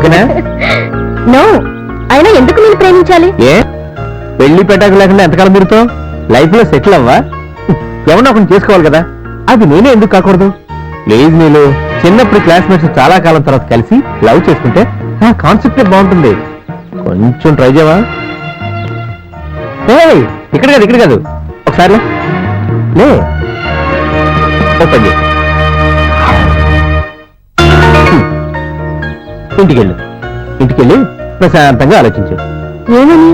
ఓకేనా? నో, అయినా ఎందుకు మీరు ప్రేమించాలి? ఏ పెళ్లి పెట్టాక లేకుండా ఎంతకాలం మీరుతో లైఫ్ లో సెటిల్ అవ్వా? ఎవరినో ఒకరిని చేసుకోవాలి కదా, అది నేనే ఎందుకు కాకూడదు? ప్లీజ్ నీళ్ళు, చిన్నప్పుడు క్లాస్మేట్స్ చాలా కాలం తర్వాత కలిసి లవ్ చేసుకుంటే ఆ కాన్సెప్ట్ బాగుంటుంది. కొంచెం ట్రై చేయవా? ఇక్కడ కాదు ఒకసారి లే ఓపెన్ చేయి. ఇంటికెళ్ళి ప్రశాంతంగా ఆలోచించు. ఏమని?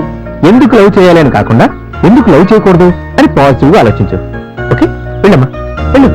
ఎందుకు లవ్ చేయాలి అని కాకుండా ఎందుకు లవ్ చేయకూడదు అని పాజిటివ్ గా ఆలోచించు. ఓకే, వెళ్ళమ్మా వెళ్ళు.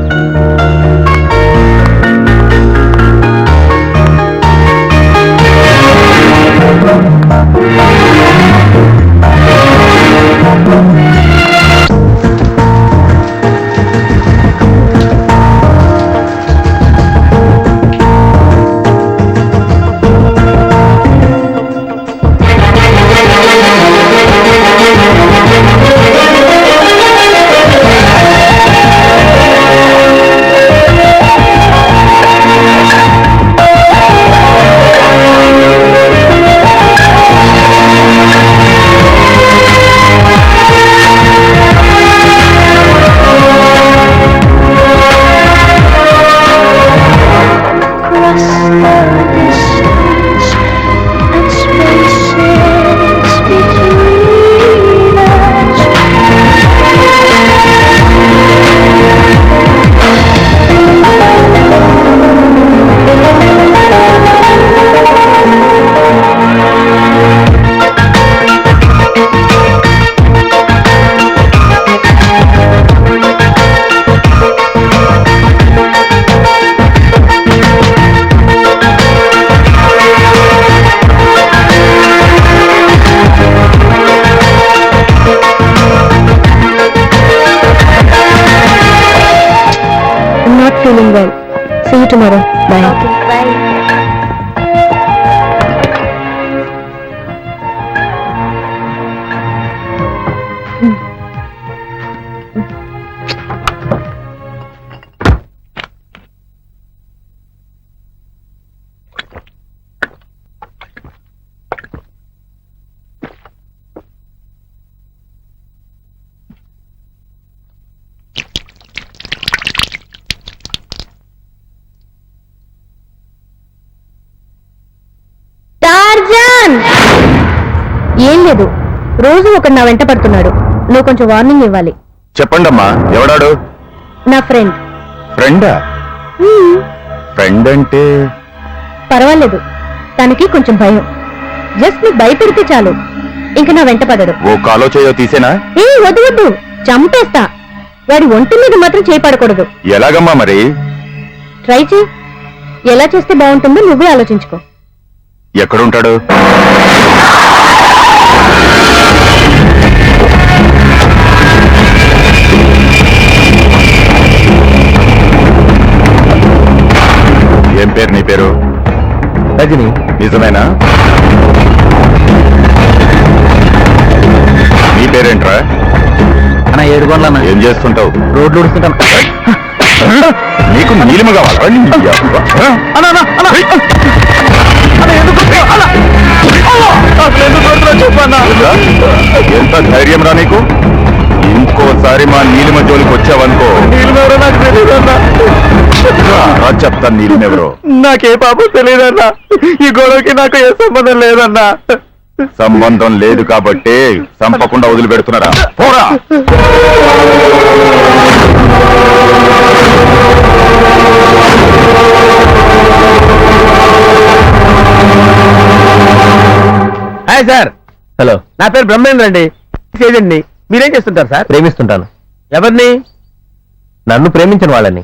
Feeling well. See you tomorrow. Bye. Okay, bye. ఏం లేదు, రోజు ఒకడు నా వెంట పడుతున్నాడు. నువ్వు కొంచెం వార్నింగ్ ఇవ్వాలి. చెప్పండమ్మా, ఎవడాడు? నా ఫ్రెండ్. ఫ్రెండా? ఫ్రెండ్ అంటే? పర్వాలేదు, తనకి కొంచెం భయం. జస్ట్ నువ్వు భయపెడితే చాలు, ఇంక నా వెంట పడడు. ఓ కాలో చేయో తీసేనా? ఏ వద్దు వద్దు, చంపేస్తా. వాడి ఒంటి మీద మాత్రం చేయపడకూడదు. ఎలాగమ్మా మరి? ట్రై చేయి. ఎలా చేస్తే బాగుంటుందో నువ్వే ఆలోచించుకో. ఎక్కడుంటాడు? ఏం పేరు నీ పేరు? రజని. నిజమేనా? నీ పేరేంట్రా? అన్న 7 గంటలన్నా. ఏం చేస్తుంటావు? రోడ్లు ఉడుస్తుంటాను. నీకు నీలిమ కావాలా? ఎంత ధైర్యం రా నీకు? ఇంకోసారి మా నీలిమ జోలికి వచ్చావనుకో, చెప్తాను నీలిమెవరో. నాకే పాపం తెలియదన్నా, ఈ గొడవకి నాకు ఏ సంబంధం లేదన్నా. సంబంధం లేదు కాబట్టి చంపకుండా వదిలిపెడుతున్నారా? పోరా. Hi sir. హలో, నా పేరు బ్రహ్మేంద్ర అండి. ఏజెంట్ని. మీరేం చేస్తుంటారు సార్? ప్రేమిస్తుంటాను. ఎవరిని? నన్ను ప్రేమించిన వాళ్ళని.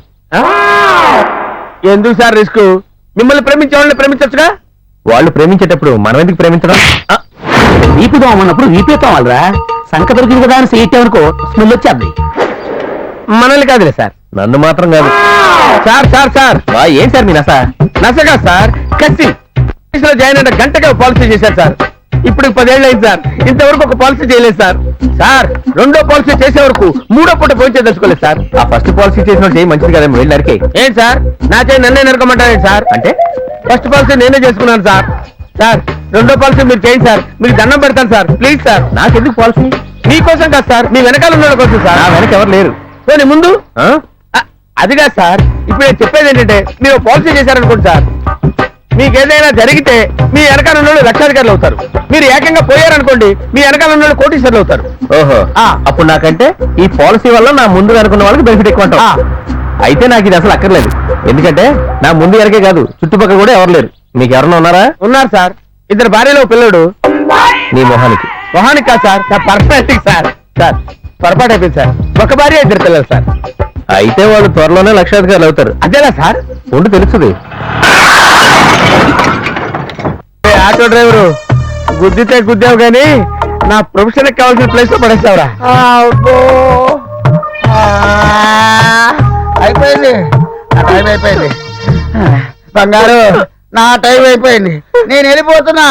ఎందుకు సార్ రిస్క్? మిమ్మల్ని ప్రేమించే వాళ్ళని ప్రేమించచ్చుగా. వాళ్ళు ప్రేమించేటప్పుడు మనం ఎందుకు ప్రేమించడం? వీపుదాం అన్నప్పుడు వీపేతావాలరా. సంక దొరికింది కదా అని చేయటనుకో, స్మెల్ వచ్చేది. మనల్ని కాదులే సార్. నన్ను మాత్రం కాదు సార్. సార్ సార్ ఏం సార్ మీ నస? నసగా సార్, కసి జాయిన్ అయిన గంటగా పాలసీ చేశారు సార్. ఇప్పుడు 10 ఏళ్ళు అయింది సార్, ఇంతవరకు ఒక పాలసీ చేయలేదు సార్. సార్, 2వ పాలసీ చేసే వరకు 3వ పూట పోయించే తెలుసుకోలేదు సార్. ఆ ఫస్ట్ పాలసీ చేసిన చేయి మంచిది కదా, వెళ్ళి నరికే. ఏంటి సార్, నా చేయి నన్నే నరకమంటారేంటి సార్? అంటే ఫస్ట్ పాలసీ నేనే చేసుకున్నాను సార్. సార్ రెండో పాలసీ మీరు చేయండి సార్, మీకు దండం పెడతాను సార్, ప్లీజ్ సార్. నాకెందుకు పాలసీ? మీకోసం కాదు సార్, మీ వెనకాల ఉన్న వాళ్ళ కోసం సార్. నా వెనక ఎవరు లేరు. పోనీ ముందు అది కాదు సార్, ఇప్పుడు నేను చెప్పేది ఏంటంటే మీరు పాలసీ చేశారనుకోండి సార్, మీకు ఏదైనా జరిగితే మీ వెనకాల ఉన్న వాళ్ళు లక్షాధికారులు అవుతారు. మీరు ఏకంగా పోయారనుకోండి, మీ వెనకాల ఉన్న వాళ్ళు కోటీశ్వరులు అవుతారు. ఓహో, అప్పుడు నాకంటే ఈ పాలసీ వల్ల నా ముందు వెనుకున్న వాళ్ళకి బెనిఫిట్ ఎక్కువ అంటావా? అయితే నాకు ఇది అసలు అక్కర్లేదు, ఎందుకంటే నా ముందు వెనకే కాదు చుట్టుపక్కల కూడా ఎవరు లేరు. మీకు ఎవరన్నా ఉన్నారా? ఉన్నారు సార్, ఇద్దరు భార్యలో పిల్లడు. నీ మొహానికి కాదు సార్, నా పర్సనాలిటీ సార్. సార్ పొరపాటు అయిపోయింది సార్, ఒక భార్య ఇద్దరు పిల్లలు సార్. అయితే వాళ్ళు త్వరలోనే లక్షాధికారులు అవుతారు. అదేలా సార్? ఉండి తెలుస్తుంది. ఆటో డ్రైవరు గుద్దితే గుద్దావు కానీ నా ప్రొఫెషన్ కావాల్సిన ప్లేస్ లో పడేస్తావురా. అయిపోయింది, నా టైం అయిపోయింది. బంగారు, నా టైం అయిపోయింది, నేను వెళ్ళిపోతున్నా.